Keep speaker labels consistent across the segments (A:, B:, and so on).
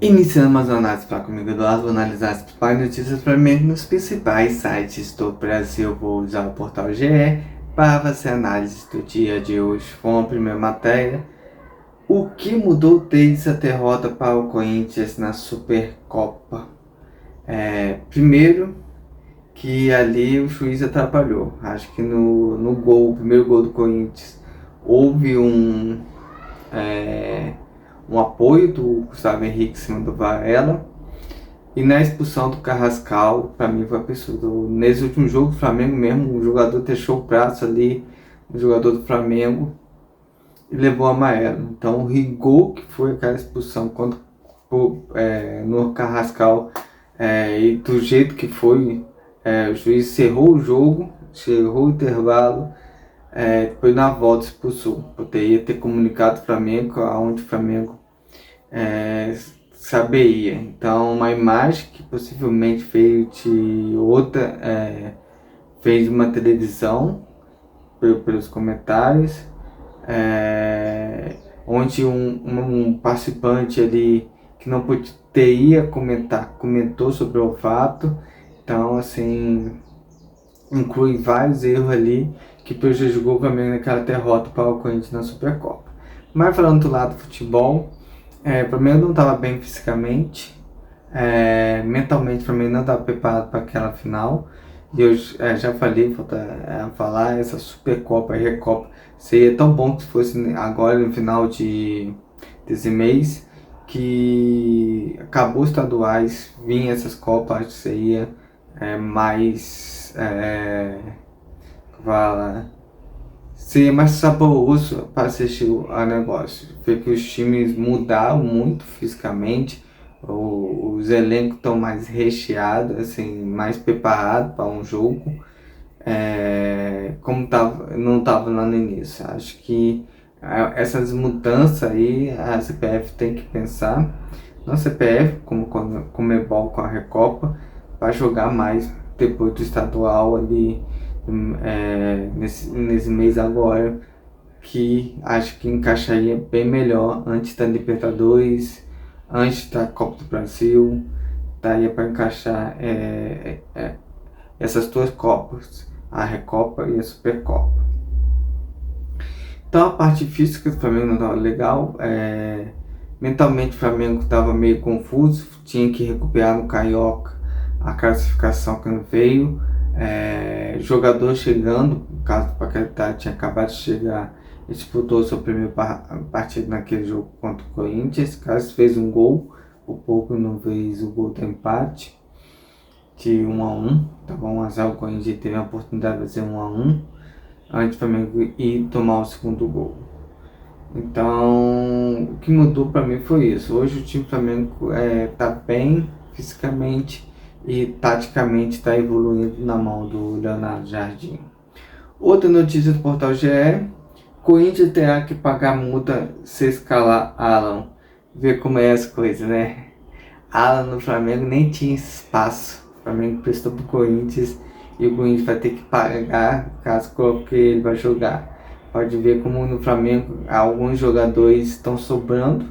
A: Iniciando mais uma análise para comigo do lado, vou analisar as principais notícias para mim nos principais sites do Brasil. Vou usar o portal GE para fazer a análise do dia de hoje. Com a primeira matéria: o que mudou desde a derrota para o Corinthians na Supercopa? Primeiro, que ali o juiz atrapalhou. Acho que no gol, o primeiro gol do Corinthians, houve um apoio do Gustavo Henrique em cima do Varela. E na expulsão do Carrascal, para mim foi absurdo. Nesse último jogo, o Flamengo mesmo, o jogador deixou o braço ali, o jogador do Flamengo, e levou amarelo. Então o rigor que foi aquela expulsão no Carrascal, e do jeito que foi, o juiz cerrou o jogo, cerrou o intervalo, depois na volta expulsou. Poderia ter comunicado o Flamengo, aonde o Flamengo saberia. Então, uma imagem que possivelmente veio de outra, fez uma televisão pelos comentários, onde um participante ali que não poderia comentar comentou sobre o fato. Então, assim, inclui vários erros ali que prejudicou o Flamengo naquela derrota para o Corinthians na Supercopa. Mas falando do lado do futebol, o Flamengo não estava bem fisicamente, mentalmente o Flamengo não estava preparado para aquela final. E eu já falei, falta falar, essa Supercopa e Recopa seria tão bom que fosse agora no final desse mês, que acabou os estaduais, vinha essas Copas, acho que seria mais, fala, seria mais saboroso para assistir a negócio. Ver que os times mudaram muito fisicamente, os elencos estão mais recheados, assim, mais preparados para um jogo, como não estava lá no início. Acho que essas mudanças aí a CPF tem que pensar, não a CPF, como Comebol com a Recopa, para jogar mais depois do estadual ali, nesse mês agora, que acho que encaixaria bem melhor antes da Libertadores, antes da Copa do Brasil. Daria para encaixar essas duas Copas, a Recopa e a Supercopa. Então a parte física do Flamengo não estava legal, mentalmente o Flamengo estava meio confuso, tinha que recuperar no Carioca a classificação que não veio, jogador chegando, no caso do Paquetá tinha acabado de chegar, disputou sua primeira partida naquele jogo contra o Corinthians, Carlos fez um gol, por pouco não fez o gol do empate, de 1-1, estava 1-0, o Corinthians teve a oportunidade de fazer 1-1, antes do Flamengo ir tomar o segundo gol. Então, o que mudou para mim foi isso. Hoje o time do Flamengo está bem fisicamente e taticamente está evoluindo na mão do Leonardo Jardim. Outra notícia do portal GE: Corinthians terá que pagar multa se escalar Alan. Ver como é as coisas, né? Alan no Flamengo nem tinha espaço. O Flamengo prestou pro Corinthians e o Corinthians vai ter que pagar caso coloque ele vai jogar. Pode ver como no Flamengo alguns jogadores estão sobrando,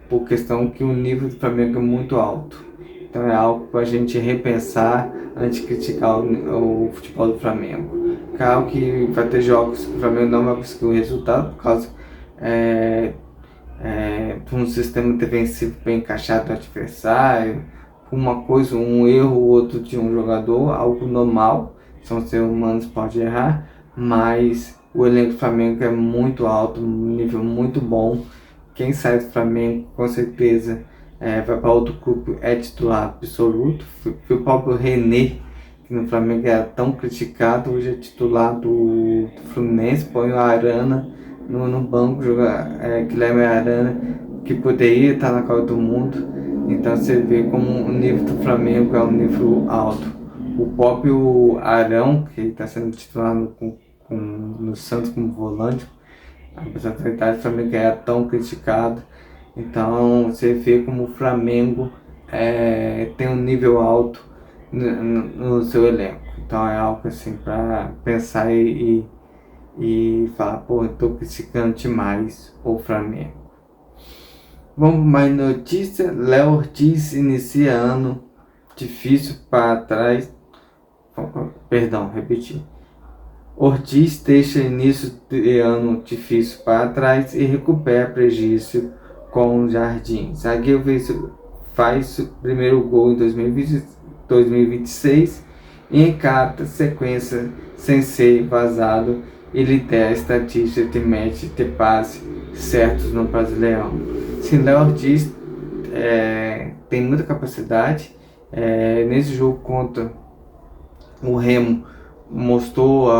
A: por questão que o nível do Flamengo é muito alto. Então é algo para a gente repensar antes de criticar o futebol do Flamengo. Claro que vai ter jogos que o Flamengo não vai conseguir o resultado por causa de um sistema defensivo bem encaixado do adversário, uma coisa, um erro ou outro de um jogador, algo normal, são seres humanos, pode errar, mas o elenco do Flamengo é muito alto, um nível muito bom. Quem sai do Flamengo com certeza vai para outro clube, é titular absoluto. Foi o próprio René, que no Flamengo era tão criticado, hoje é titular do Fluminense, põe o Arana no banco, Guilherme Arana, que poderia estar na Copa do Mundo. Então você vê como o nível do Flamengo é um nível alto. O próprio Arão, que está sendo titular no Santos como volante, apesar da idade, o Flamengo é tão criticado. Então você vê como o Flamengo tem um nível alto no seu elenco. Então é algo assim para pensar e falar, pô, eu tô criticando demais o Flamengo. Vamos mais notícia. Léo Ortiz inicia ano difícil para trás. Perdão, repetir. Ortiz deixa início de ano difícil para trás e recupera prejuízo com o Jardim. Zagueiro faz o primeiro gol em 2026 e encata sequência sem ser vazado e lidera a estatística de match de passe certos no Brasileirão. Sim, Léo Ortiz tem muita capacidade. Nesse jogo contra o Remo mostrou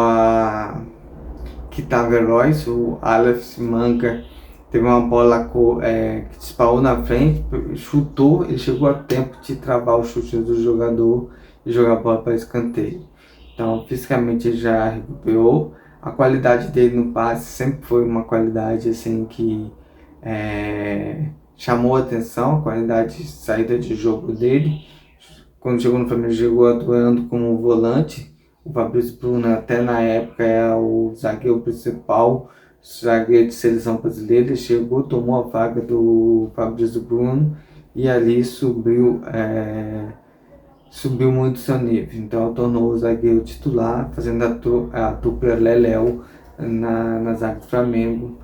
A: que estava veloz. O Aleph Manga teve uma bola que disparou na frente, chutou, ele chegou a tempo de travar o chute do jogador e jogar a bola para escanteio. Então, fisicamente ele já recuperou. A qualidade dele no passe sempre foi uma qualidade assim que chamou a atenção, a qualidade de saída de jogo dele. Quando chegou no Flamengo, chegou atuando como volante. O Fabrício Bruno, até na época, era o zagueiro principal, zagueiro de seleção brasileira. Ele chegou, tomou a vaga do Fabrício Bruno e ali subiu muito seu nível. Então, tornou o zagueiro titular, fazendo a dupla Leléu na zaga do Flamengo.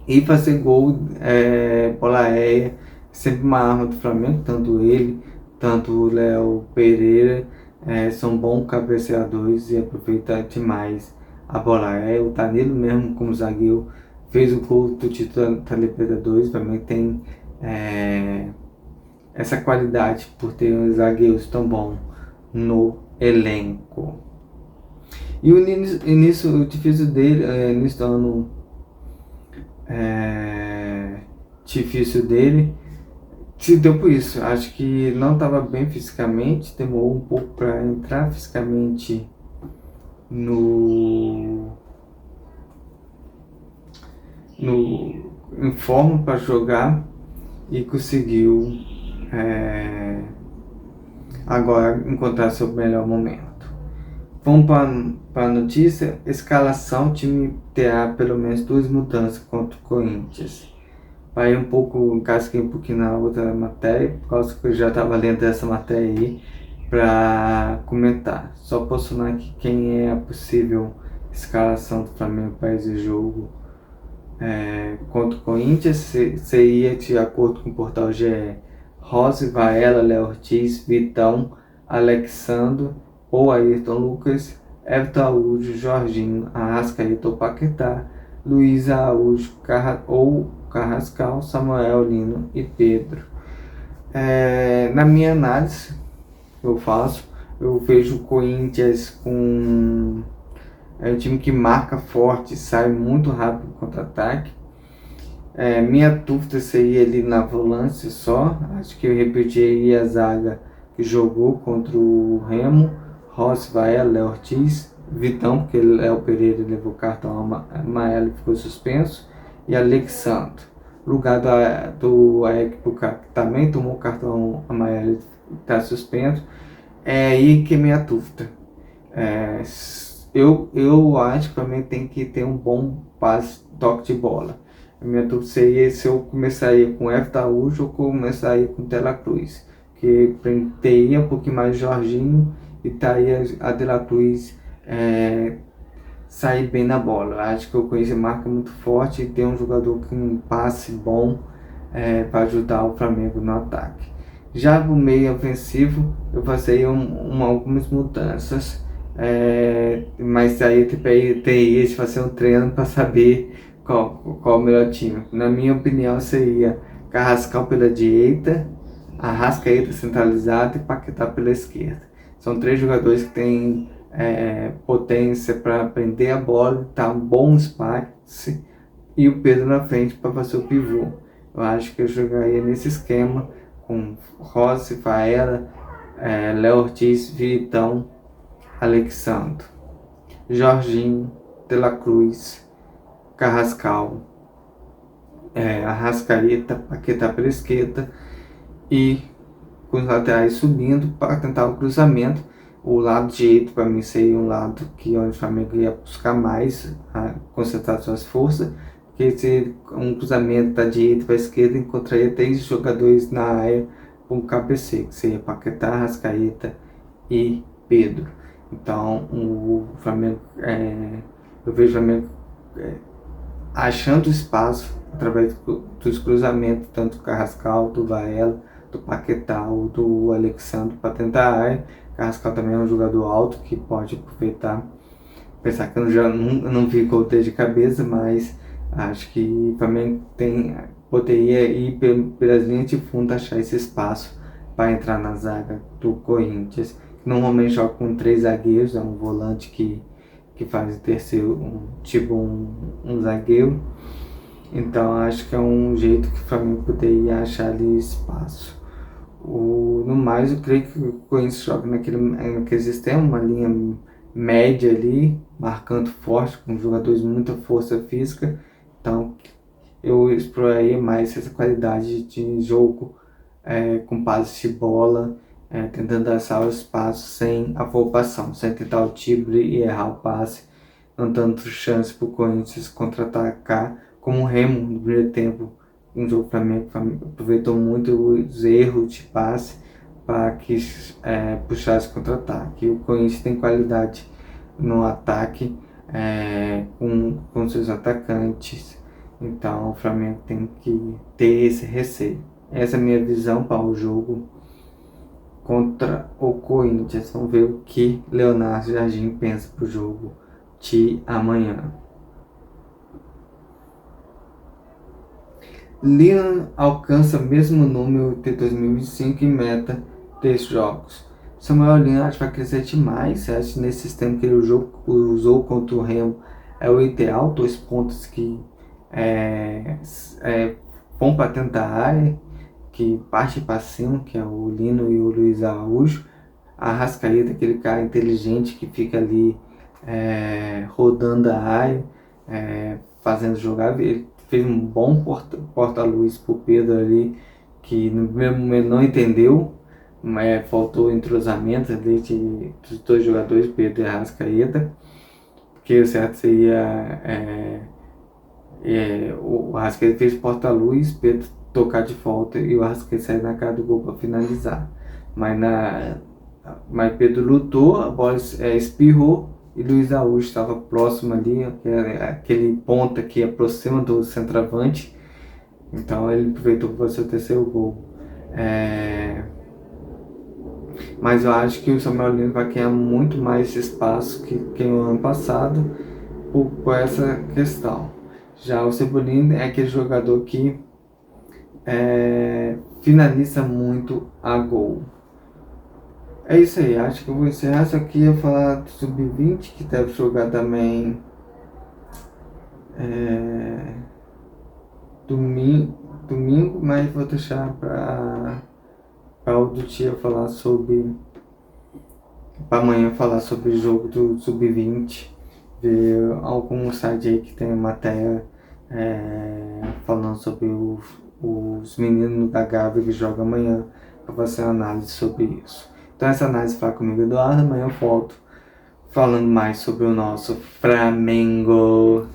A: E fazer gol, bola aérea, sempre uma arma do Flamengo, tanto ele, tanto o Léo Pereira, são bons cabeceadores e aproveitam demais a bola aérea. O Danilo mesmo como zagueiro fez o gol do título da Libertadores, também tem essa qualidade por ter uns zagueiros tão bons no elenco. E o início difícil dele, início do ano difícil dele, se deu por isso. Acho que não estava bem fisicamente, demorou um pouco para entrar fisicamente em forma para jogar e conseguiu agora encontrar seu melhor momento. Vamos para a notícia. Escalação: o time terá pelo menos 2 mudanças contra o Corinthians. Vai casquei um pouquinho na outra matéria, por causa que eu já estava lendo essa matéria aí para comentar. Só posicionar aqui quem é a possível escalação do Flamengo para esse jogo contra o Corinthians. Seria, de acordo com o portal GE, Rose, Varela, Léo Ortiz, Vitão, Alexandro ou Ayrton Lucas, Everton Araújo, Jorginho, Arrascaeta ou Paquetá, Luiz Araújo ou Carrascal, Samuel Lino e Pedro. Na minha análise que eu faço, eu vejo o Corinthians com um time que marca forte, sai muito rápido no contra-ataque. Minha dúvida seria ali na volância só. Acho que eu repetiria a zaga que jogou contra o Remo: Rossi, Varela, Léo Ortiz, Vitão, porque Léo Pereira levou cartão amarelo e ficou suspenso, e Alexandre. Lugar do Aek Pucar, que também tomou cartão amarelo e está suspenso. É aí que é minha dúvida. Eu acho que também tem que ter um bom passe, toque de bola. A minha dúvida seria se eu começaria com Everton Araújo ou começaria com De La Cruz, que teria um pouquinho mais de Jorginho e estaria a De La Cruz sair bem na bola. Acho que o Corinthians marca muito forte e tem um jogador com um passe bom para ajudar o Flamengo no ataque. Já no meio ofensivo, eu faria algumas mudanças, mas aí teria de fazer um treino para saber qual o melhor time. Na minha opinião, seria Carrascal pela direita, Arrascaeta centralizado e Paquetá pela esquerda. São 3 jogadores que têm potência para prender a bola, dar um bom espaço, e o Pedro na frente para fazer o pivô. Eu acho que eu jogaria nesse esquema com Rossi, Varela, Léo Ortiz, Vitão, Alexandre, Jorginho, De La Cruz, Carrascal, Arrascaeta, Paquetá pela esquerda e com os laterais subindo para tentar o cruzamento. O lado direito para mim seria um lado onde o Flamengo ia buscar mais, concentrar suas forças, porque se um cruzamento da direita para a esquerda, encontraria 3 jogadores na área com cabeceio, que seria Paquetá, Arrascaeta e Pedro. Então o Flamengo, eu vejo o Flamengo achando espaço através dos cruzamentos, tanto do Carrascal, do Varela, do Paquetá ou do Alexandre para tentar a área. Carrascal também é um jogador alto que pode aproveitar. Pensar que eu já não vi gol de cabeça, mas acho que o Flamengo poderia ir pelas linhas de fundo, achar esse espaço para entrar na zaga do Corinthians, que normalmente joga com 3 zagueiros, é um volante que faz o terceiro, um zagueiro. Então acho que é um jeito que o Flamengo poderia achar ali espaço. No mais, eu creio que o Corinthians joga naquele sistema, uma linha média ali, marcando forte, com jogadores de muita força física. Então eu exploraria mais essa qualidade de jogo, com passe de bola, tentando achar o espaço sem afobação, sem tentar o drible e errar o passe, não dando chance para o Corinthians contra-atacar, como o Remo no primeiro tempo. Um jogo Flamengo aproveitou muito os erros de passe para que puxasse contra-ataque. O Corinthians tem qualidade no ataque, com seus atacantes, então o Flamengo tem que ter esse receio. Essa é a minha visão para o jogo contra o Corinthians. Vamos ver o que Leonardo Jardim pensa para o jogo de amanhã. Lina alcança o mesmo número de 2025 em meta de jogos. Samuel Lina acho que vai crescer demais. Acho que nesse sistema que ele usou contra o Remo é o ideal. 2 pontos que vão para tentar a área, que parte para cima, que é o Lino e o Luiz Araújo. A Arrascaeta, aquele cara inteligente que fica ali rodando a área, fazendo jogar. Ele fez um bom porta-luz pro Pedro ali, que no primeiro momento não entendeu, mas faltou entrosamento ali dos 2 jogadores, Pedro e Arrascaeta, porque o certo seria o Arrascaeta fez porta-luz, Pedro tocar de volta e o Arrascaeta sair na cara do gol para finalizar. Mas Pedro lutou, a bola espirrou e Luiz Araújo estava próximo ali, aquele ponta que aproxima do centroavante. Então ele aproveitou para fazer o terceiro gol. Mas eu acho que o Samuel Lino vai ganhar muito mais espaço que no ano passado por essa questão. Já o Cebolinha é aquele jogador que finaliza muito a gol. É isso aí, acho que eu vou encerrar. Só que ia falar do Sub-20, que deve jogar também domingo, mas vou deixar para outro dia falar sobre. Para amanhã falar sobre o jogo do Sub-20. Ver algum site aí que tem matéria falando sobre os meninos da Gávea que jogam amanhã, para fazer uma análise sobre isso. Então essa análise fala comigo, Eduardo. Amanhã eu volto falando mais sobre o nosso Flamengo.